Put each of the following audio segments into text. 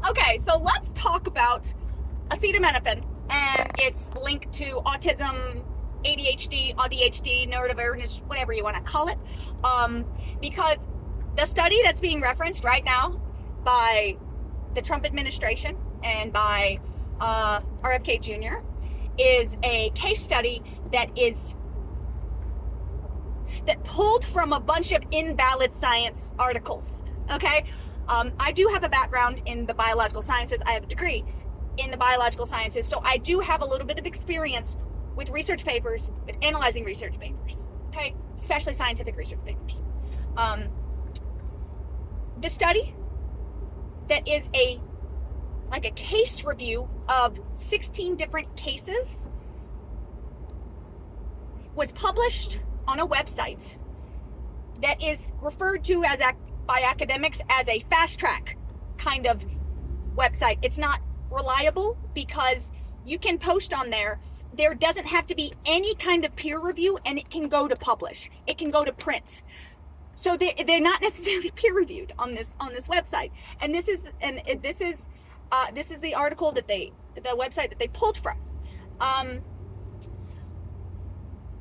Okay, so let's talk about acetaminophen and its link to autism, ADHD, neurodivergence, whatever you want to call it. Because the study that's being referenced right now by the Trump administration and by RFK Jr. is a case study that pulled from a bunch of invalid science articles. Okay, I do have a background in the biological sciences. I have a degree in the biological sciences, so I do have a little bit of experience with research papers, with analyzing research papers. Okay, especially scientific research papers. The study that is a case review of 16 different cases was published on a website that is referred to as by academics as a fast track kind of website. It's not reliable because you can post on there. There doesn't have to be any kind of peer review, and it can go to publish. It can go to print. So they're not necessarily peer reviewed on this website. And this is the article the website that they pulled from.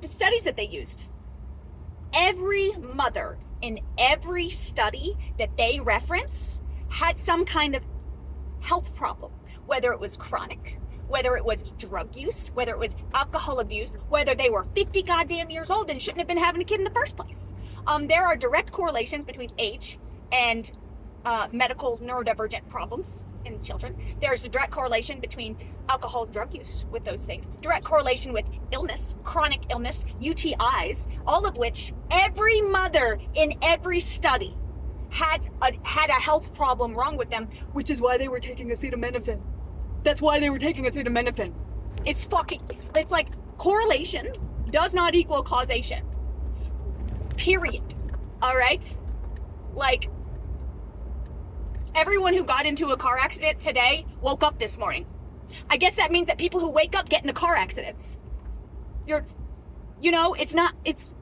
The studies that they used. Every mother in every study that they reference had some kind of health problem, whether it was chronic, whether it was drug use, whether it was alcohol abuse, whether they were 50 goddamn years old and shouldn't have been having a kid in the first place. There are direct correlations between age and medical neurodivergent problems in children. There's a direct correlation between alcohol and drug use with those things. Direct correlation with illness, chronic illness, UTIs, all of which every mother in every study had a health problem wrong with them, which is why they were taking acetaminophen. That's why they were taking acetaminophen. It's like correlation does not equal causation. Period. All right? Like, everyone who got into a car accident today woke up this morning. I guess that means that people who wake up get into car accidents. It's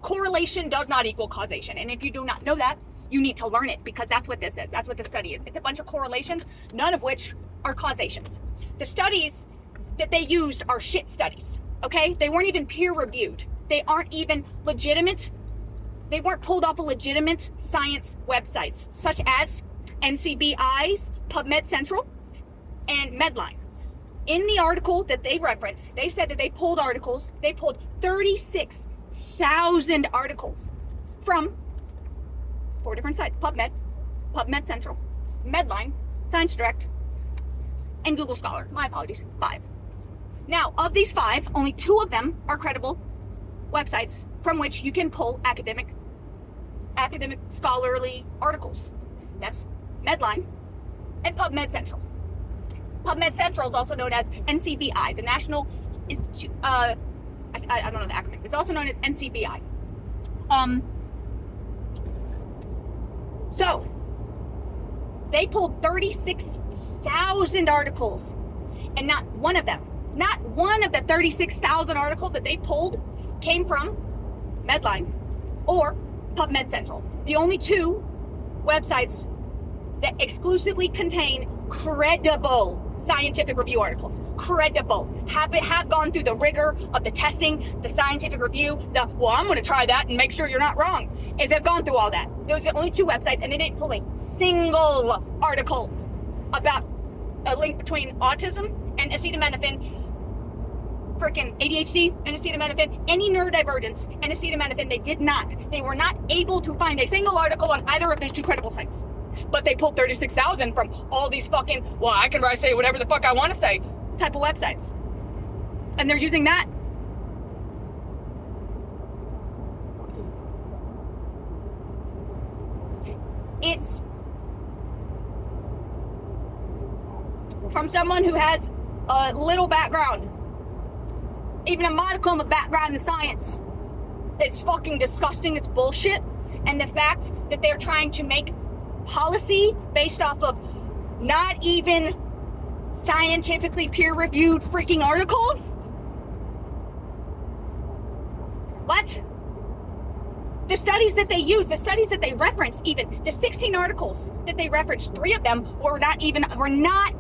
correlation does not equal causation. And if you do not know that, you need to learn it, because that's what this is. That's what the study is. It's a bunch of correlations, none of which are causations. The studies that they used are shit studies, okay? They weren't even peer reviewed. They aren't even legitimate. They weren't pulled off of legitimate science websites, such as NCBI's PubMed Central and Medline. In the article that they referenced, they said that they pulled 36,000 articles from 4 different sites: PubMed, PubMed Central, Medline, Science Direct, and Google Scholar. My apologies, 5. Now, of these 5, only 2 of them are credible websites from which you can pull academic scholarly articles. That's Medline and PubMed Central. PubMed Central is also known as NCBI, the National Institute. I don't know the acronym. It's also known as NCBI. So they pulled 36,000 articles, and not one of the 36,000 articles that they pulled came from Medline or PubMed Central. The only 2 websites that exclusively contain credible scientific review articles, credible, have gone through the rigor of the testing, the scientific review, I'm going to try that and make sure you're not wrong. If they've gone through all that, those are the only 2 websites, and they didn't pull a single article about a link between autism and acetaminophen, freaking ADHD and acetaminophen, any neurodivergence and acetaminophen. They did not. They were not able to find a single article on either of those 2 credible sites. But they pulled 36,000 from all these fucking, I can say whatever the fuck I want to say type of websites. And they're using that. It's from someone who has a little background, even a modicum of background in science. It's fucking disgusting. It's bullshit. And the fact that they're trying to make policy based off of not even scientifically peer-reviewed freaking articles? What? The studies that they use, the studies that they reference, even the 16 articles that they referenced, 3 of them were not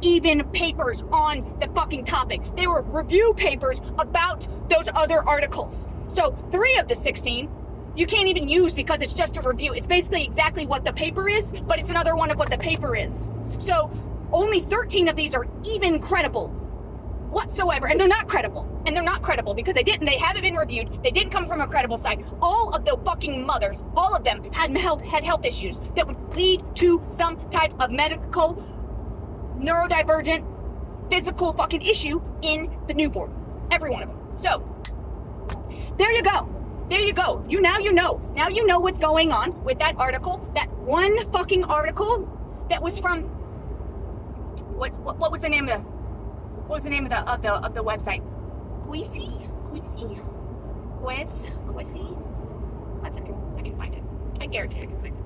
even papers on the fucking topic. They were review papers about those other articles. So 3 of the 16 you can't even use because it's just a review. It's basically exactly what the paper is, but it's another one of what the paper is. So only 13 of these are even credible whatsoever, and they're not credible. And they're not credible because they haven't been reviewed. They didn't come from a credible site. All of the fucking mothers, all of them had health issues that would lead to some type of medical, neurodivergent, physical fucking issue in the newborn. Every one of them. So, there you go. There you go. Now you know. Now you know what's going on with that article. That one fucking article that was from what was the name of the website? Quisi? One second. I can find it. I guarantee I can find it.